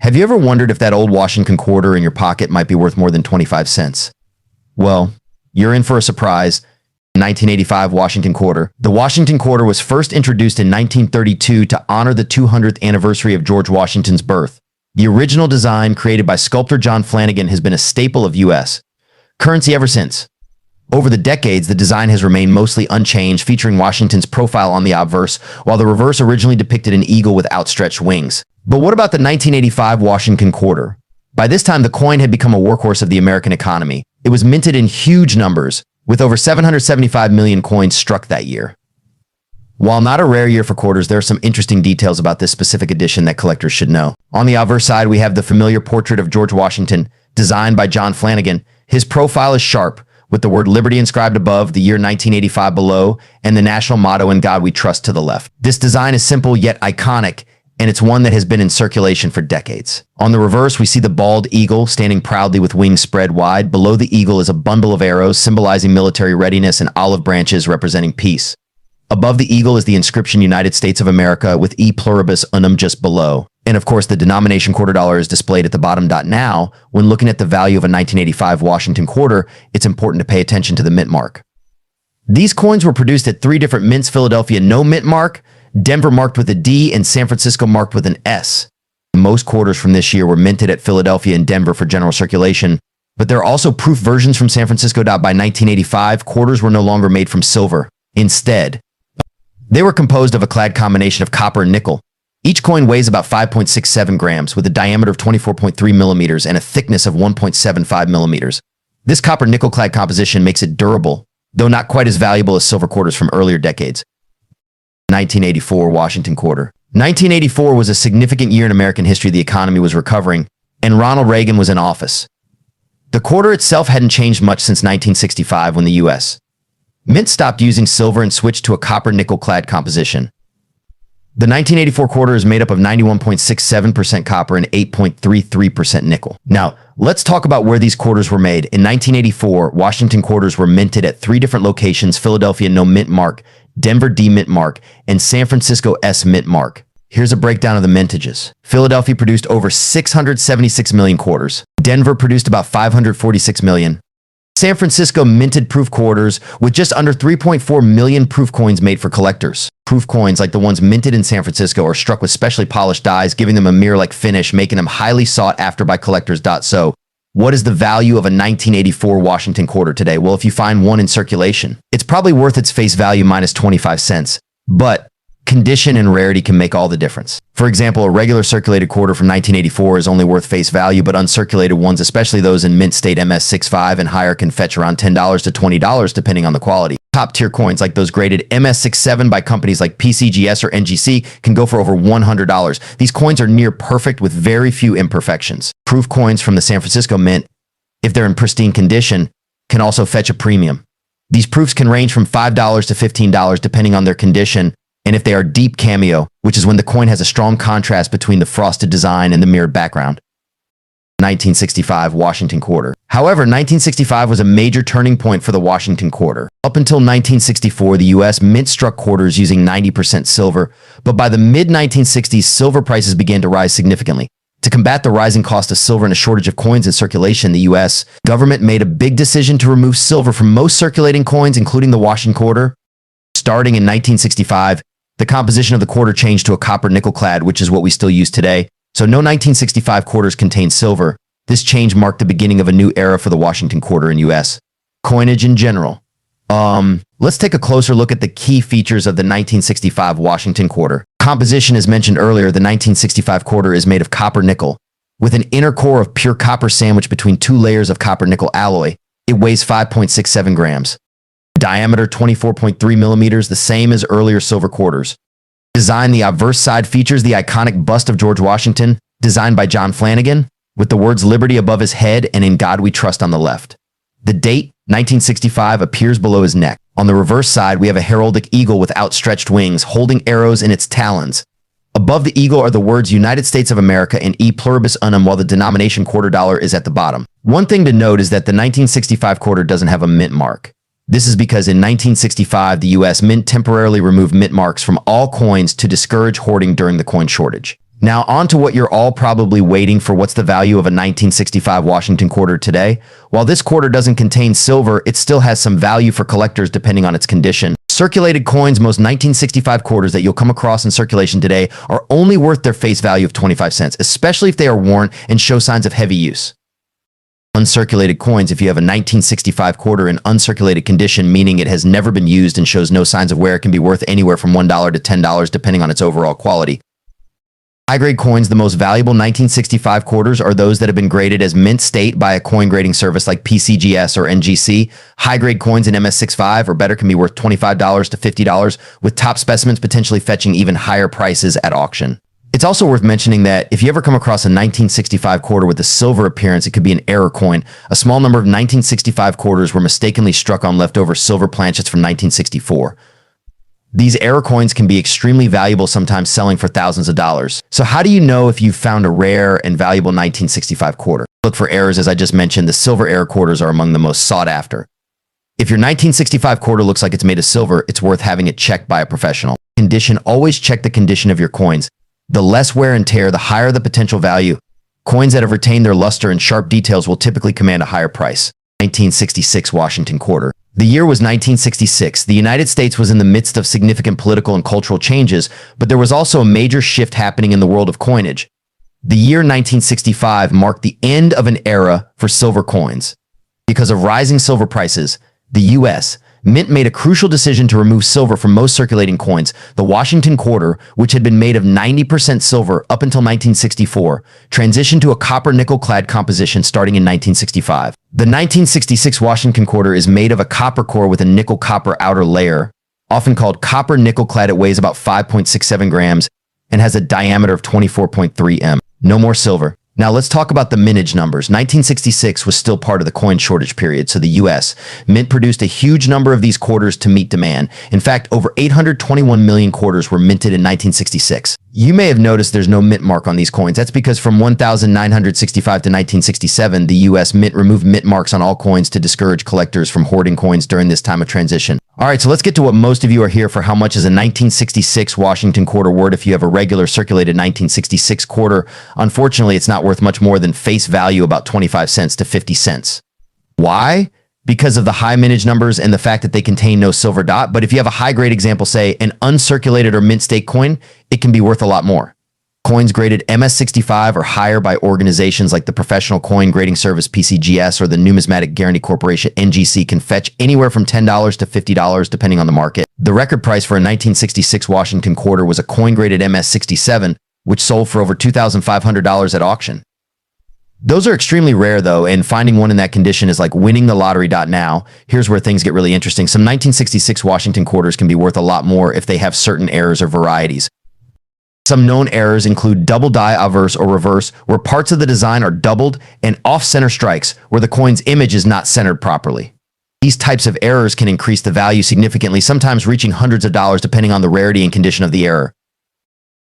Have you ever wondered if that old Washington quarter in your pocket might be worth more than 25 cents? Well, you're in for a surprise. 1985 Washington quarter. The Washington quarter was first introduced in 1932 to honor the 200th anniversary of George Washington's birth. The original design, created by sculptor John Flanagan, has been a staple of U.S. currency ever since. Over the decades, the design has remained mostly unchanged, featuring Washington's profile on the obverse, while the reverse originally depicted an eagle with outstretched wings. But what about the 1985 Washington quarter? By this time, the coin had become a workhorse of the American economy. It was minted in huge numbers, with over 775 million coins struck that year. While not a rare year for quarters, there are some interesting details about this specific edition that collectors should know. On the obverse side, we have the familiar portrait of George Washington, designed by John Flanagan. His profile is sharp, with the word Liberty inscribed above, the year 1985 below, and the national motto, "In God We Trust," to the left. This design is simple yet iconic, and it's one that has been in circulation for decades. On the reverse, we see the bald eagle standing proudly with wings spread wide. Below the eagle is a bundle of arrows symbolizing military readiness and olive branches representing peace. Above the eagle is the inscription United States of America with E pluribus unum just below. And of course, the denomination quarter dollar is displayed at the bottom. Now, when looking at the value of a 1985 Washington quarter, it's important to pay attention to the mint mark. These coins were produced at 3 different mints: Philadelphia no mint mark, Denver marked with a D, and San Francisco marked with an S. Most quarters from this year were minted at Philadelphia and Denver for general circulation, but there are also proof versions from San Francisco. By 1985, quarters were no longer made from silver. Instead, they were composed of a clad combination of copper and nickel. Each coin weighs about 5.67 grams, with a diameter of 24.3 millimeters and a thickness of 1.75 millimeters. This copper-nickel clad composition makes it durable, though not quite as valuable as silver quarters from earlier decades. 1984 Washington quarter. 1984 was a significant year in American history. The economy was recovering, and Ronald Reagan was in office. The quarter itself hadn't changed much since 1965, when the U.S. Mint stopped using silver and switched to a copper-nickel clad composition. The 1984 quarter is made up of 91.67% copper and 8.33% nickel. Now, let's talk about where these quarters were made. In 1984, Washington quarters were minted at 3 different locations: Philadelphia no mint mark, Denver D mint mark, and San Francisco S mint mark. Here's a breakdown of the mintages. Philadelphia produced over 676 million quarters. Denver produced about 546 million. San Francisco minted proof quarters with just under 3.4 million proof coins made for collectors. Proof coins, like the ones minted in San Francisco, are struck with specially polished dies, giving them a mirror-like finish, making them highly sought after by collectors. So, what is the value of a 1984 Washington quarter today? Well, if you find one in circulation, it's probably worth its face value minus 25 cents. But condition and rarity can make all the difference. For example, a regular circulated quarter from 1984 is only worth face value, but uncirculated ones, especially those in mint state MS65 and higher, can fetch around $10 to $20 depending on the quality. Top-tier coins like those graded MS67 by companies like PCGS or NGC can go for over $100. These coins are near perfect with very few imperfections. Proof coins from the San Francisco Mint, if they're in pristine condition, can also fetch a premium. These proofs can range from $5 to $15 depending on their condition, and if they are deep cameo, which is when the coin has a strong contrast between the frosted design and the mirrored background. 1965 Washington quarter. However, 1965 was a major turning point for the Washington quarter. Up until 1964, the U.S. Mint struck quarters using 90% silver, but by the mid-1960s, silver prices began to rise significantly. To combat the rising cost of silver and a shortage of coins in circulation, the U.S. government made a big decision to remove silver from most circulating coins, including the Washington quarter. Starting in 1965, the composition of the quarter changed to a copper-nickel clad, which is what we still use today. So no 1965 quarters contain silver. This change marked the beginning of a new era for the Washington quarter in U.S. coinage in general. Let's take a closer look at the key features of the 1965 Washington quarter. Composition, as mentioned earlier, the 1965 quarter is made of copper-nickel, with an inner core of pure copper sandwiched between 2 layers of copper-nickel alloy. It weighs 5.67 grams. Diameter 24.3 millimeters, the same as earlier silver quarters. Design: the obverse side features the iconic bust of George Washington, designed by John Flanagan, with the words "Liberty" above his head and "In God We Trust" on the left. The date, 1965, appears below his neck. On the reverse side, we have a heraldic eagle with outstretched wings, holding arrows in its talons. Above the eagle are the words United States of America and E pluribus unum, while the denomination quarter dollar is at the bottom. One thing to note is that the 1965 quarter doesn't have a mint mark. This is because in 1965, the U.S. Mint temporarily removed mint marks from all coins to discourage hoarding during the coin shortage. Now, on to what you're all probably waiting for. What's the value of a 1965 Washington quarter today? While this quarter doesn't contain silver, it still has some value for collectors depending on its condition. Circulated coins, most 1965 quarters that you'll come across in circulation today are only worth their face value of 25 cents, especially if they are worn and show signs of heavy use. Uncirculated coins, if you have a 1965 quarter in uncirculated condition, meaning it has never been used and shows no signs of wear, it can be worth anywhere from $1 to $10 depending on its overall quality. High-grade coins, the most valuable 1965 quarters are those that have been graded as mint state by a coin grading service like PCGS or NGC. High-grade coins in MS65 or better can be worth $25 to $50, with top specimens potentially fetching even higher prices at auction. It's also worth mentioning that if you ever come across a 1965 quarter with a silver appearance, it could be an error coin. A small number of 1965 quarters were mistakenly struck on leftover silver planchets from 1964. These error coins can be extremely valuable, sometimes selling for thousands of dollars. So how do you know if you've found a rare and valuable 1965 quarter? Look for errors. As I just mentioned, the silver error quarters are among the most sought after. If your 1965 quarter looks like it's made of silver, it's worth having it checked by a professional. Condition, always check the condition of your coins. The less wear and tear, the higher the potential value. Coins that have retained their luster and sharp details will typically command a higher price. 1966 Washington quarter. The year was 1966. The United States was in the midst of significant political and cultural changes, but there was also a major shift happening in the world of coinage. The year 1965 marked the end of an era for silver coins. Because of rising silver prices, the U.S. Mint made a crucial decision to remove silver from most circulating coins. The Washington quarter, which had been made of 90% silver up until 1964, transitioned to a copper-nickel-clad composition starting in 1965. The 1966 Washington quarter is made of a copper core with a nickel-copper outer layer, often called copper-nickel-clad. It weighs about 5.67 grams and has a diameter of 24.3 m. No more silver. Now let's talk about the mintage numbers. 1966 was still part of the coin shortage period, so the U.S. Mint produced a huge number of these quarters to meet demand. In fact, over 821 million quarters were minted in 1966. You may have noticed there's no mint mark on these coins. That's because from 1965 to 1967, the U.S. Mint removed mint marks on all coins to discourage collectors from hoarding coins during this time of transition. All right, so let's get to what most of you are here for. How much is a 1966 Washington quarter worth? If you have a regular circulated 1966 quarter, unfortunately, it's not worth much more than face value, about 25 cents to 50 cents. Why? Because of the high mintage numbers and the fact that they contain no silver dot. But if you have a high-grade example, say an uncirculated or mint state coin, it can be worth a lot more. Coins graded MS65 or higher by organizations like the Professional Coin Grading Service PCGS or the Numismatic Guarantee Corporation NGC can fetch anywhere from $10 to $50 depending on the market. The record price for a 1966 Washington quarter was a coin graded MS67, which sold for over $2,500 at auction. Those are extremely rare though, and finding one in that condition is like winning the lottery. Now, here's where things get really interesting. Some 1966 Washington quarters can be worth a lot more if they have certain errors or varieties. Some known errors include double die obverse or reverse, where parts of the design are doubled, and off-center strikes, where the coin's image is not centered properly. These types of errors can increase the value significantly, sometimes reaching hundreds of dollars depending on the rarity and condition of the error.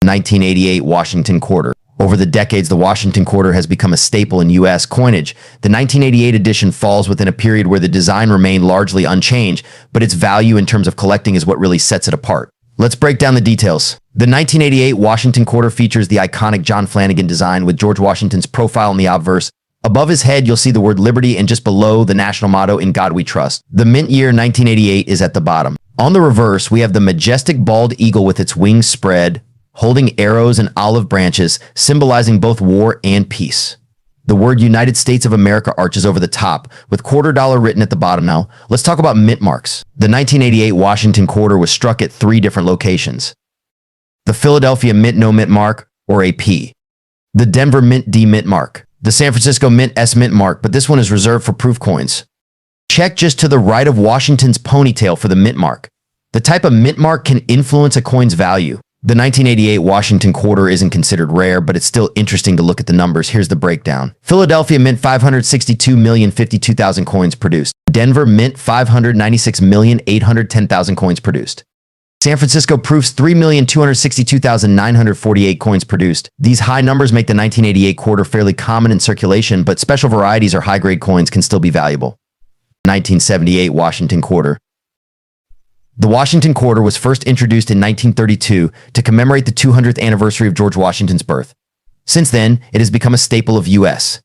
1988 Washington quarter. Over the decades, the Washington quarter has become a staple in U.S. coinage. The 1988 edition falls within a period where the design remained largely unchanged, but its value in terms of collecting is what really sets it apart. Let's break down the details. The 1988 Washington quarter features the iconic John Flanagan design with George Washington's profile in the obverse. Above his head, you'll see the word Liberty, and just below, the national motto, "In God We Trust." The mint year 1988 is at the bottom. On the reverse, we have the majestic bald eagle with its wings spread, holding arrows and olive branches, symbolizing both war and peace. The word United States of America arches over the top, with $quarter written at the bottom. Now, let's talk about mint marks. The 1988 Washington quarter was struck at 3 different locations. The Philadelphia Mint No Mint mark, or a P. The Denver Mint D Mint mark. The San Francisco Mint S Mint mark, but this one is reserved for proof coins. Check just to the right of Washington's ponytail for the mint mark. The type of mint mark can influence a coin's value. The 1988 Washington quarter isn't considered rare, but it's still interesting to look at the numbers. Here's the breakdown. Philadelphia Mint 562,052,000 coins produced. Denver Mint 596,810,000 coins produced. San Francisco Proofs 3,262,948 coins produced. These high numbers make the 1988 quarter fairly common in circulation, but special varieties or high-grade coins can still be valuable. 1978 Washington quarter. The Washington quarter was first introduced in 1932 to commemorate the 200th anniversary of George Washington's birth. Since then, it has become a staple of U.S.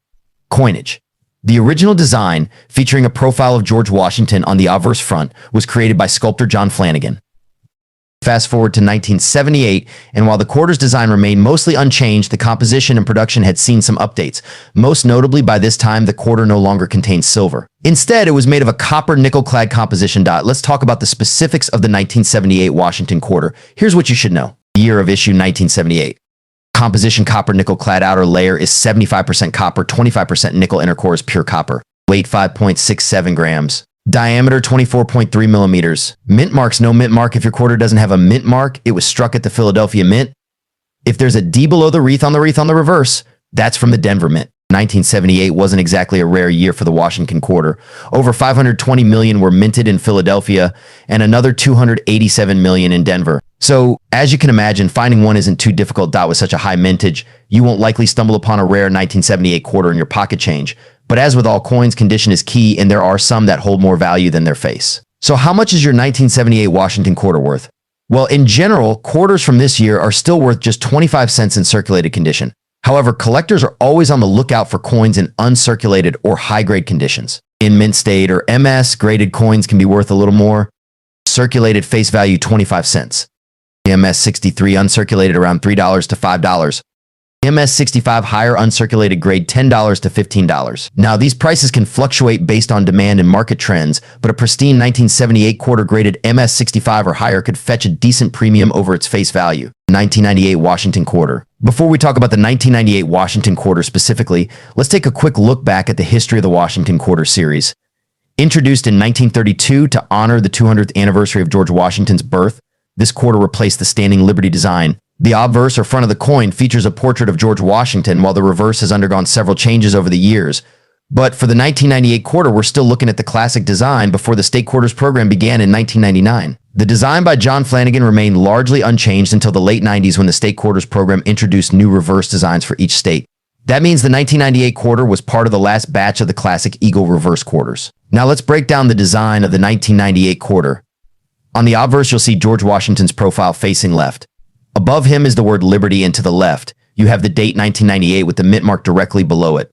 coinage. The original design, featuring a profile of George Washington on the obverse front, was created by sculptor John Flanagan. Fast forward to 1978, and while the quarter's design remained mostly unchanged, the composition and production had seen some updates. Most notably, by this time, the quarter no longer contained silver. Instead, it was made of a copper nickel-clad composition dot. Let's talk about the specifics of the 1978 Washington quarter. Here's what you should know. Year of issue 1978. Composition copper nickel-clad outer layer is 75% copper, 25% nickel, inner core is pure copper. Weight 5.67 grams. Diameter 24.3 millimeters. Mint marks, no mint mark. If your quarter doesn't have a mint mark, it was struck at the Philadelphia Mint. If there's a D below the wreath on the reverse, that's from the Denver Mint. 1978 wasn't exactly a rare year for the Washington quarter. Over 520 million were minted in Philadelphia and another 287 million in Denver. So, as you can imagine, finding one isn't too difficult. With such a high mintage, you won't likely stumble upon a rare 1978 quarter in your pocket change. But as with all coins, condition is key, and there are some that hold more value than their face. So how much is your 1978 Washington quarter worth? Well, in general, quarters from this year are still worth just 25 cents in circulated condition. However, collectors are always on the lookout for coins in uncirculated or high-grade conditions. In mint state or MS, graded coins can be worth a little more. Circulated face value 25 cents. MS63 uncirculated around $3 to $5. MS65 higher uncirculated grade $10 to $15. Now, these prices can fluctuate based on demand and market trends, but a pristine 1978 quarter graded MS65 or higher could fetch a decent premium over its face value. 1998 Washington quarter. Before we talk about the 1998 Washington quarter specifically, let's take a quick look back at the history of the Washington quarter series. Introduced in 1932 to honor the 200th anniversary of George Washington's birth, this quarter replaced the standing Liberty design. The obverse or front of the coin features a portrait of George Washington, while the reverse has undergone several changes over the years. But for the 1998 quarter, we're still looking at the classic design before the state quarters program began in 1999. The design by John Flanagan remained largely unchanged until the late 90s when the state quarters program introduced new reverse designs for each state. That means the 1998 quarter was part of the last batch of the classic Eagle reverse quarters. Now let's break down the design of the 1998 quarter. On the obverse, you'll see George Washington's profile facing left. Above him is the word Liberty, and to the left, you have the date 1998 with the mint mark directly below it.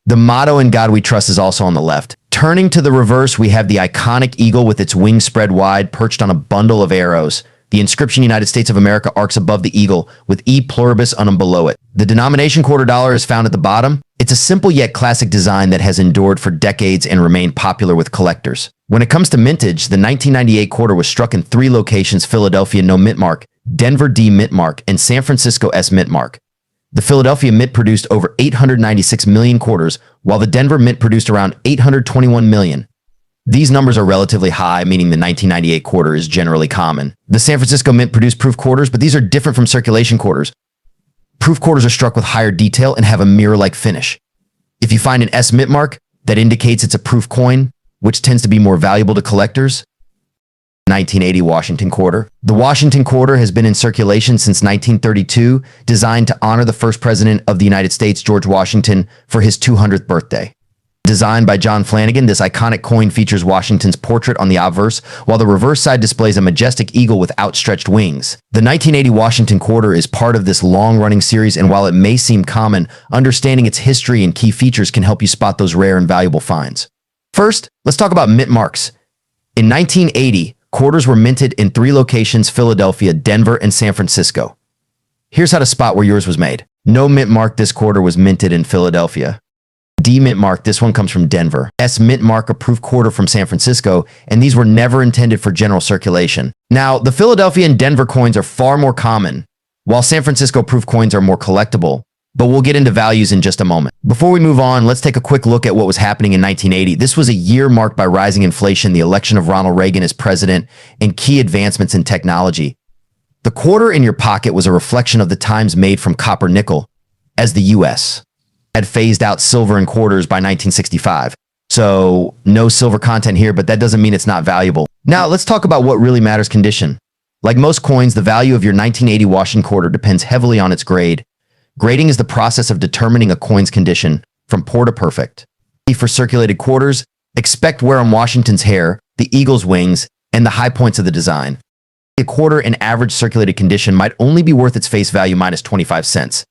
The motto "In God We Trust" is also on the left. Turning to the reverse, we have the iconic eagle with its wings spread wide, perched on a bundle of arrows. The inscription United States of America arcs above the eagle, with E pluribus unum below it. The denomination quarter dollar is found at the bottom. It's a simple yet classic design that has endured for decades and remained popular with collectors. When it comes to mintage, the 1998 quarter was struck in 3 locations: Philadelphia no mint mark, Denver D mint mark, and San Francisco S mint mark. The Philadelphia Mint produced over 896 million quarters, while the Denver Mint produced around 821 million. These numbers are relatively high, meaning the 1998 quarter is generally common. The San Francisco Mint produced proof quarters, but these are different from circulation quarters. Proof quarters are struck with higher detail and have a mirror-like finish. If you find an S mint mark, that indicates it's a proof coin, which tends to be more valuable to collectors. 1980 Washington quarter. The Washington quarter has been in circulation since 1932, designed to honor the first president of the United States, George Washington, for his 200th birthday. Designed by John Flanagan, this iconic coin features Washington's portrait on the obverse, while the reverse side displays a majestic eagle with outstretched wings. The 1980 Washington quarter is part of this long-running series, and while it may seem common, understanding its history and key features can help you spot those rare and valuable finds. First, let's talk about mint marks. In 1980, quarters were minted in 3 locations: Philadelphia, Denver, and San Francisco. Here's how to spot where yours was made. No mint mark, this quarter was minted in Philadelphia. D mint mark, this one comes from Denver. S mint mark, a proof quarter from San Francisco, and these were never intended for general circulation. Now, the Philadelphia and Denver coins are far more common, while San Francisco proof coins are more collectible. But we'll get into values in just a moment. Before we move on, let's take a quick look at what was happening in 1980. This was a year marked by rising inflation, the election of Ronald Reagan as president, and key advancements in technology. The quarter in your pocket was a reflection of the times made from copper nickel, as the U.S. had phased out silver in quarters by 1965. So no silver content here, but that doesn't mean it's not valuable. Now let's talk about what really matters: condition. Like most coins, the value of your 1980 Washington quarter depends heavily on its grade. Grading is the process of determining a coin's condition from poor to perfect. For circulated quarters, expect wear on Washington's hair, the eagle's wings, and the high points of the design. A quarter in average circulated condition might only be worth its face value minus 25 cents.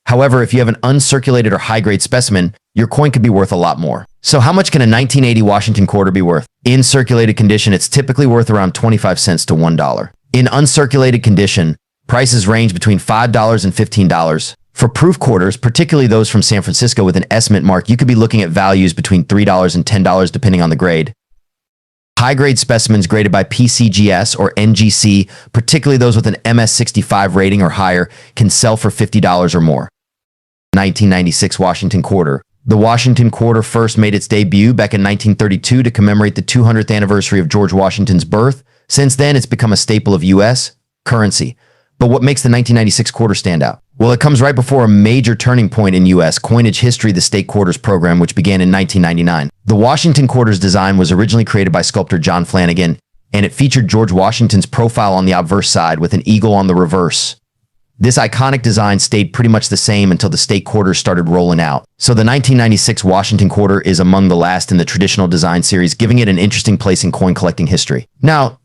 However, if you have an uncirculated or high-grade specimen, your coin could be worth a lot more. So how much can a 1980 Washington quarter be worth? In circulated condition, it's typically worth around 25 cents to $1. In uncirculated condition, prices range between $5 and $15. For proof quarters, particularly those from San Francisco with an S mint mark, you could be looking at values between $3 and $10 depending on the grade. High-grade specimens graded by PCGS or NGC, particularly those with an MS65 rating or higher, can sell for $50 or more. 1996 Washington Quarter. The Washington Quarter first made its debut back in 1932 to commemorate the 200th anniversary of George Washington's birth. Since then, it's become a staple of U.S. currency. But what makes the 1996 quarter stand out? Well, it comes right before a major turning point in U.S. coinage history, the State Quarters program, which began in 1999. The Washington Quarters design was originally created by sculptor John Flanagan, and it featured George Washington's profile on the obverse side with an eagle on the reverse. This iconic design stayed pretty much the same until the State Quarters started rolling out. So the 1996 Washington Quarter is among the last in the traditional design series, giving it an interesting place in coin collecting history. Now,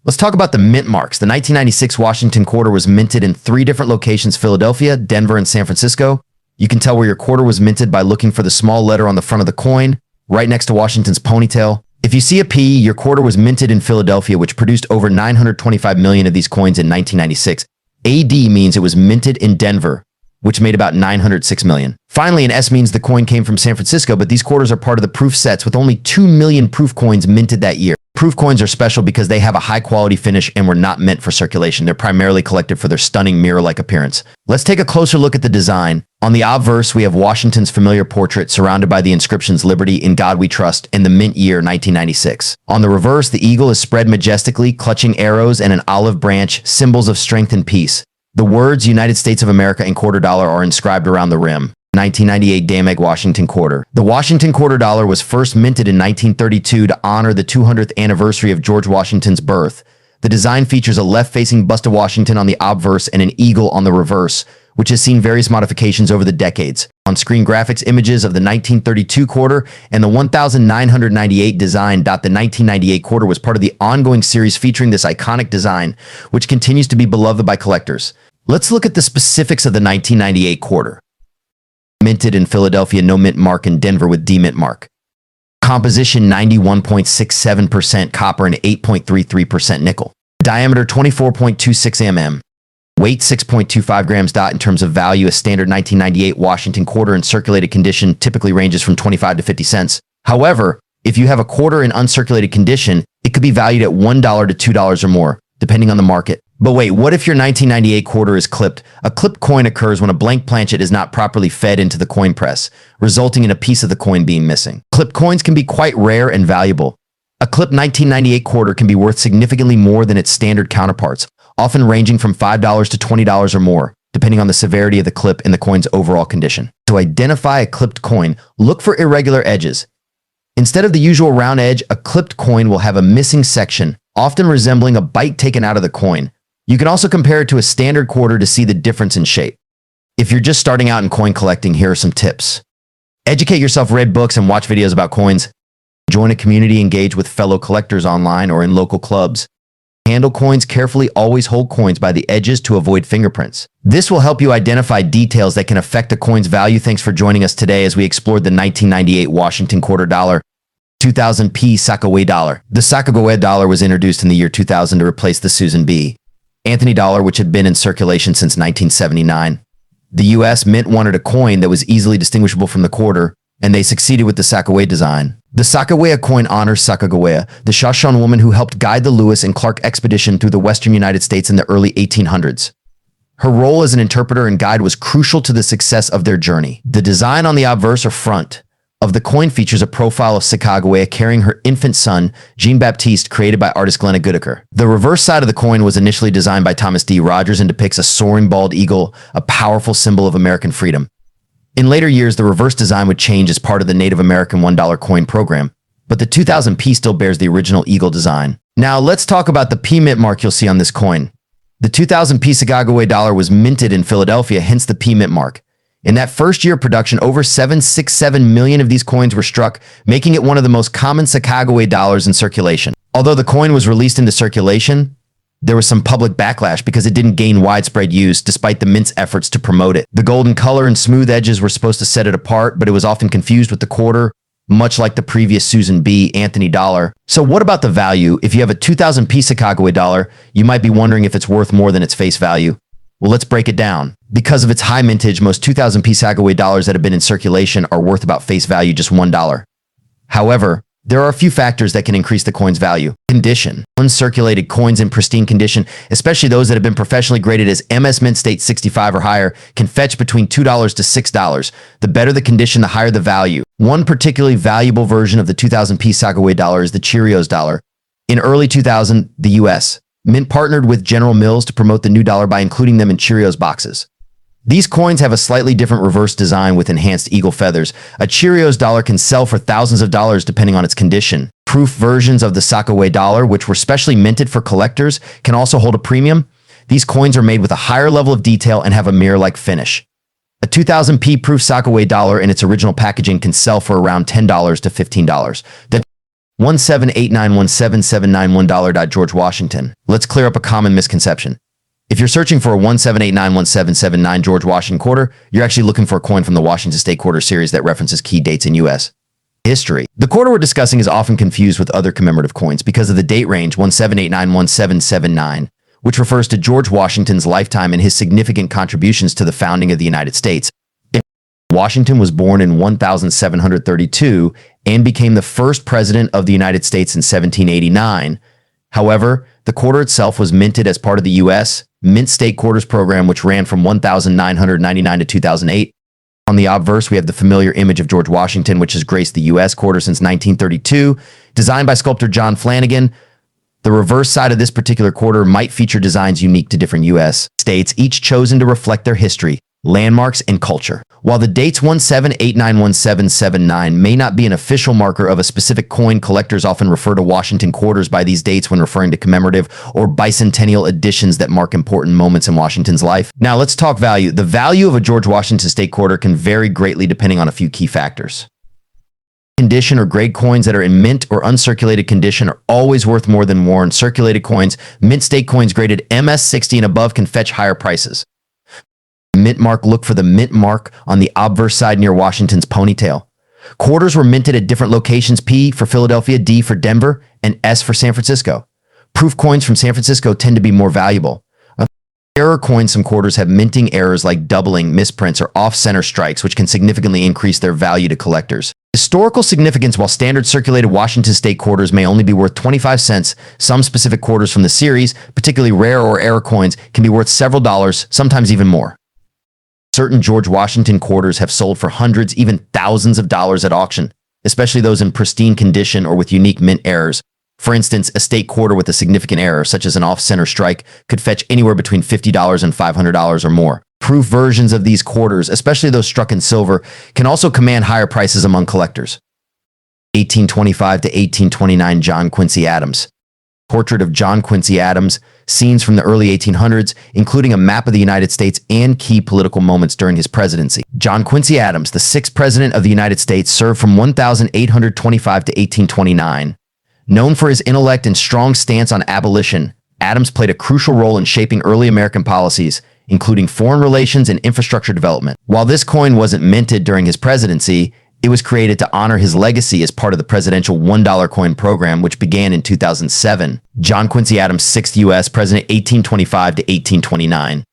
let's talk about the mint marks. The 1996 Washington Quarter was minted in 3 different locations: Philadelphia, Denver, and San Francisco. You can tell where your quarter was minted by looking for the small letter on the front of the coin, right next to Washington's ponytail. If you see a P, your quarter was minted in Philadelphia, which produced over 925 million of these coins in 1996. AD means it was minted in Denver, which made about 906 million. Finally, an S means the coin came from San Francisco, but these quarters are part of the proof sets with only 2 million proof coins minted that year. Proof coins are special because they have a high-quality finish and were not meant for circulation. They're primarily collected for their stunning mirror-like appearance. Let's take a closer look at the design. On the obverse, we have Washington's familiar portrait surrounded by the inscriptions "Liberty, in God We Trust," and the mint year 1996. On the reverse, the eagle is spread majestically, clutching arrows and an olive branch, symbols of strength and peace. The words "United States of America" and $quarter are inscribed around the rim. 1998 Dameg Washington Quarter. The Washington quarter dollar was first minted in 1932 to honor the 200th anniversary of George Washington's birth. The design features a left-facing bust of Washington on the obverse and an eagle on the reverse, which has seen various modifications over the decades. On-screen graphics images of the 1932 quarter and the 1998 design. The 1998 quarter was part of the ongoing series featuring this iconic design, which continues to be beloved by collectors. Let's look at the specifics of the 1998 quarter. Minted in Philadelphia, no mint mark; in Denver with D mint mark. Composition 91.67% copper and 8.33% nickel. Diameter 24.26 mm. Weight 6.25 grams. In terms of value, a standard 1998 Washington quarter in circulated condition typically ranges from 25 to 50 cents. However, if you have a quarter in uncirculated condition, it could be valued at $1 to $2 or more, depending on the market. But wait, what if your 1998 quarter is clipped? A clipped coin occurs when a blank planchet is not properly fed into the coin press, resulting in a piece of the coin being missing. Clipped coins can be quite rare and valuable. A clipped 1998 quarter can be worth significantly more than its standard counterparts, often ranging from $5 to $20 or more, depending on the severity of the clip and the coin's overall condition. To identify a clipped coin, look for irregular edges. Instead of the usual round edge, a clipped coin will have a missing section, often resembling a bite taken out of the coin. You can also compare it to a standard quarter to see the difference in shape. If you're just starting out in coin collecting, here are some tips. Educate yourself, read books, and watch videos about coins. Join a community, engage with fellow collectors online or in local clubs. Handle coins carefully, always hold coins by the edges to avoid fingerprints. This will help you identify details that can affect a coin's value. Thanks for joining us today as we explored the 1998 Washington quarter dollar. 2000p Sacagawea dollar. The Sacagawea dollar was introduced in the year 2000 to replace the Susan B. Anthony dollar, which had been in circulation since 1979. The U.S. Mint wanted a coin that was easily distinguishable from the quarter, and they succeeded with the Sacagawea design. The Sacagawea coin honors Sacagawea, the Shoshone woman who helped guide the Lewis and Clark expedition through the western United States in the early 1800s. Her role as an interpreter and guide was crucial to the success of their journey. The design on the obverse or front of the coin features a profile of Sacagawea carrying her infant son, Jean-Baptiste, created by artist Glenna Goodacre. The reverse side of the coin was initially designed by Thomas D. Rogers and depicts a soaring bald eagle, a powerful symbol of American freedom. In later years, the reverse design would change as part of the Native American $1 coin program, but the 2000p still bears the original eagle design. Now, let's talk about the P mint mark you'll see on this coin. The 2000p Sacagawea dollar was minted in Philadelphia, hence the P mint mark. In that first year of production, over 767 million of these coins were struck, making it one of the most common Sacagawea dollars in circulation. Although the coin was released into circulation, there was some public backlash because it didn't gain widespread use despite the mint's efforts to promote it. The golden color and smooth edges were supposed to set it apart, but it was often confused with the quarter, much like the previous Susan B. Anthony dollar. So what about the value? If you have a 2000p Sacagawea dollar, you might be wondering if it's worth more than its face value. Well, let's break it down. Because of its high mintage, most 2000p Sacagawea dollars that have been in circulation are worth about face value just $1. However, there are a few factors that can increase the coin's value. Condition. Uncirculated coins in pristine condition, especially those that have been professionally graded as MS Mint State 65 or higher, can fetch between $2 to $6. The better the condition, the higher the value. One particularly valuable version of the 2000p Sacagawea dollar is the Cheerios dollar. In early 2000, the U.S. Mint partnered with General Mills to promote the new dollar by including them in Cheerios boxes. These coins have a slightly different reverse design with enhanced eagle feathers. A Cheerios dollar can sell for thousands of dollars depending on its condition. Proof versions of the Sacagawea dollar, which were specially minted for collectors, can also hold a premium. These coins are made with a higher level of detail and have a mirror-like finish. A 2000p proof Sacagawea dollar in its original packaging can sell for around $10 to $15. The 178917791 George Washington. Let's clear up a common misconception. If you're searching for a 178917779 George Washington quarter, you're actually looking for a coin from the Washington State Quarter series that references key dates in U.S. history. The quarter we're discussing is often confused with other commemorative coins because of the date range 178917779, which refers to George Washington's lifetime and his significant contributions to the founding of the United States. Washington was born in 1732 and became the first president of the United States in 1789. However, the quarter itself was minted as part of the U.S. Mint State Quarters program, which ran from 1999 to 2008. On the obverse, we have the familiar image of George Washington, which has graced the U.S. quarter since 1932, designed by sculptor John Flanagan. The reverse side of this particular quarter might feature designs unique to different U.S. states, each chosen to reflect their history, landmarks, and culture. While the dates 178917779 may not be an official marker of a specific coin, collectors often refer to Washington quarters by these dates when referring to commemorative or bicentennial editions that mark important moments in Washington's life. Now let's talk value. The value of a George Washington State quarter can vary greatly depending on a few key factors. Condition or grade coins that are in mint or uncirculated condition are always worth more than worn circulated coins. Mint State coins graded MS60 and above can fetch higher prices. Mint mark. Look for the mint mark on the obverse side near Washington's ponytail. Quarters were minted at different locations: P for Philadelphia, D for Denver, and S for San Francisco. Proof coins from San Francisco tend to be more valuable. Error coins, some quarters have minting errors like doubling, misprints, or off-center strikes, which can significantly increase their value to collectors. Historical significance. While standard circulated Washington State quarters may only be worth 25 cents, some specific quarters from the series, particularly rare or error coins, can be worth several dollars, sometimes even more. Certain George Washington quarters have sold for hundreds, even thousands of dollars at auction, especially those in pristine condition or with unique mint errors. For instance, a state quarter with a significant error, such as an off-center strike, could fetch anywhere between $50 and $500 or more. Proof versions of these quarters, especially those struck in silver, can also command higher prices among collectors. 1825 to 1829 John Quincy Adams. Portrait of John Quincy Adams, scenes from the early 1800s, including a map of the United States and key political moments during his presidency. John Quincy Adams, the sixth president of the United States, served from 1825 to 1829. Known for his intellect and strong stance on abolition, Adams played a crucial role in shaping early American policies, including foreign relations and infrastructure development. While this coin wasn't minted during his presidency, it was created to honor his legacy as part of the presidential $1 coin program, which began in 2007. John Quincy Adams, 6th U.S. President, 1825 to 1829.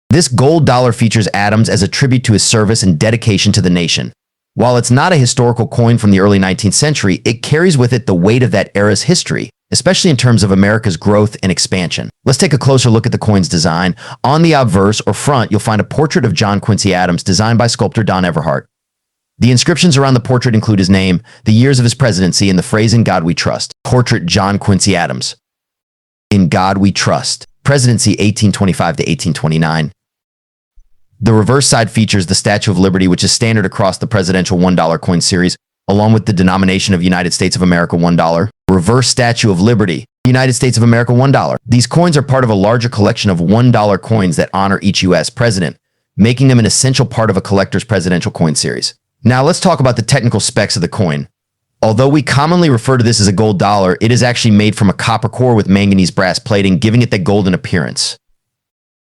This gold dollar features Adams as a tribute to his service and dedication to the nation. While it's not a historical coin from the early 19th century, it carries with it the weight of that era's history, especially in terms of America's growth and expansion. Let's take a closer look at the coin's design. On the obverse or front, you'll find a portrait of John Quincy Adams designed by sculptor Don Everhart. The inscriptions around the portrait include his name, the years of his presidency, and the phrase "In God We Trust." Portrait John Quincy Adams. In God We Trust. Presidency 1825 to 1829. The reverse side features the Statue of Liberty, which is standard across the presidential $1 coin series, along with the denomination of United States of America $1. Reverse Statue of Liberty, United States of America $1. These coins are part of a larger collection of $1 coins that honor each U.S. president, making them an essential part of a collector's presidential coin series. Now let's talk about the technical specs of the coin. Although we commonly refer to this as a gold dollar, it is actually made from a copper core with manganese brass plating, giving it that golden appearance.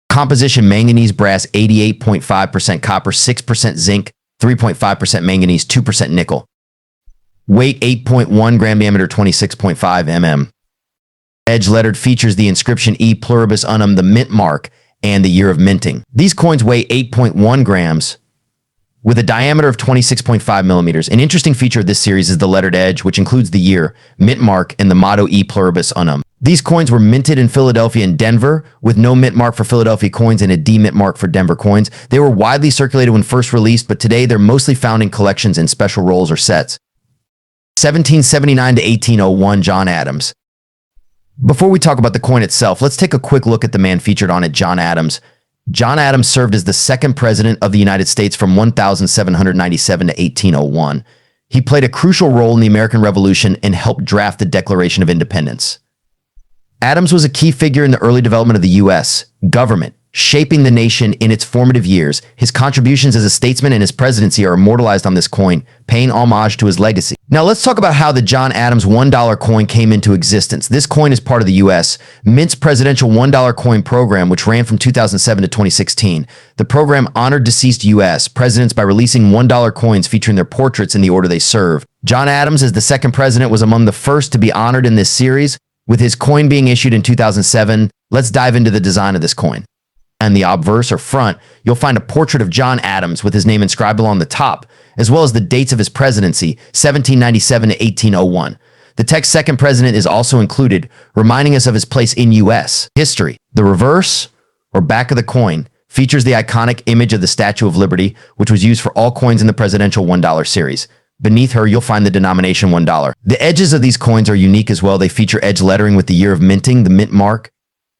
Composition: manganese brass 88.5% copper, 6% zinc, 3.5% manganese, 2% nickel. Weight 8.1 gram, diameter 26.5 mm. Edge lettered, features the inscription E pluribus unum, the mint mark, and the year of minting. These coins weigh 8.1 grams with a diameter of 26.5 millimeters. An interesting feature of this series is the lettered edge, which includes the year, mint mark, and the motto E pluribus unum. These coins were minted in Philadelphia and Denver, with no mint mark for Philadelphia coins and a D mint mark for Denver coins. They were widely circulated when first released, but today they're mostly found in collections in special rolls or sets. 1779 to 1801, John Adams. Before we talk about the coin itself, let's take a quick look at the man featured on it, John Adams. John Adams served as the second president of the United States from 1797 to 1801. He played a crucial role in the American Revolution and helped draft the Declaration of Independence. Adams was a key figure in the early development of the U.S. government, shaping the nation in its formative years. His contributions as a statesman and his presidency are immortalized on this coin, paying homage to his legacy. Now let's talk about how the John Adams $1 coin came into existence. This coin is part of the U.S. Mint's presidential $1 coin program, which ran from 2007 to 2016. The program honored deceased U.S. presidents by releasing $1 coins featuring their portraits in the order they served. John Adams, as the second president, was among the first to be honored in this series, with his coin being issued in 2007. Let's dive into the design of this coin. On the obverse or front, you'll find a portrait of John Adams with his name inscribed along the top, as well as the dates of his presidency, 1797 to 1801. The text "Second President" is also included, reminding us of his place in U.S. history. The reverse, or back of the coin, features the iconic image of the Statue of Liberty, which was used for all coins in the presidential $1 series. Beneath her, you'll find the denomination $1. The edges of these coins are unique as well. They feature edge lettering with the year of minting, the mint mark,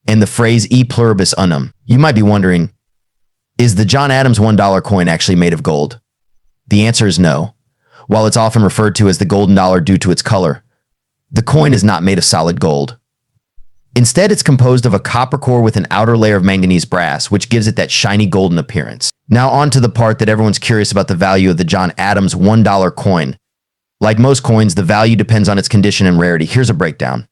and the phrase E pluribus unum. You might be wondering, is the John Adams $1 coin actually made of gold? The answer is no. While it's often referred to as the golden dollar due to its color, the coin is not made of solid gold. Instead, it's composed of a copper core with an outer layer of manganese brass, which gives it that shiny golden appearance. Now on to the part that everyone's curious about: the value of the John Adams $1 coin. Like most coins, the value depends on its condition and rarity. Here's a breakdown.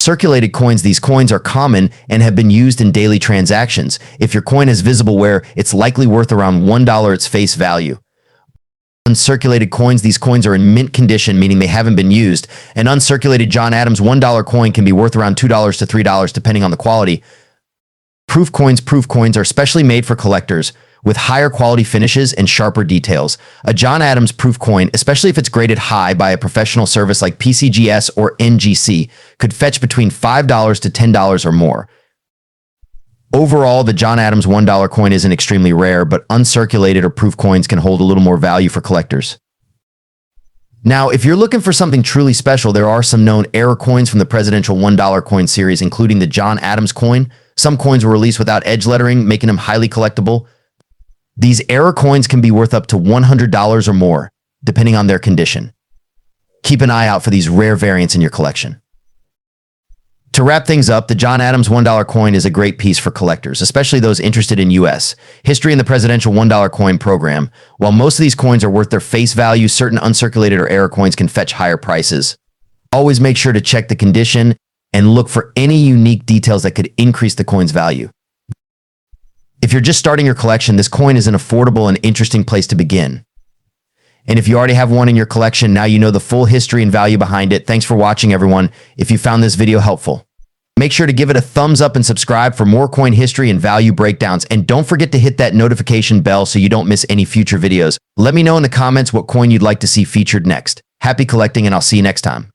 Circulated coins: these coins are common and have been used in daily transactions. If your coin has visible wear, it's likely worth around $1 its face value. Uncirculated coins: these coins are in mint condition, meaning they haven't been used. An uncirculated John Adams $1 coin can be worth around $2 to $3 depending on the quality. Proof coins are specially made for collectors, with higher quality finishes and sharper details. A John Adams proof coin, especially if it's graded high by a professional service like PCGS or NGC, could fetch between $5 to $10 or more. Overall, the John Adams $1 coin isn't extremely rare, but uncirculated or proof coins can hold a little more value for collectors. Now, if you're looking for something truly special, there are some known error coins from the presidential $1 coin series, including the John Adams coin. Some coins were released without edge lettering, making them highly collectible. These error coins can be worth up to $100 or more, depending on their condition. Keep an eye out for these rare variants in your collection. To wrap things up, the John Adams $1 coin is a great piece for collectors, especially those interested in U.S. history and the presidential $1 coin program. While most of these coins are worth their face value, certain uncirculated or error coins can fetch higher prices. Always make sure to check the condition and look for any unique details that could increase the coin's value. If you're just starting your collection, this coin is an affordable and interesting place to begin. And if you already have one in your collection, now you know the full history and value behind it. Thanks for watching, everyone. If you found this video helpful, make sure to give it a thumbs up and subscribe for more coin history and value breakdowns. And don't forget to hit that notification bell so you don't miss any future videos. Let me know in the comments what coin you'd like to see featured next. Happy collecting, and I'll see you next time.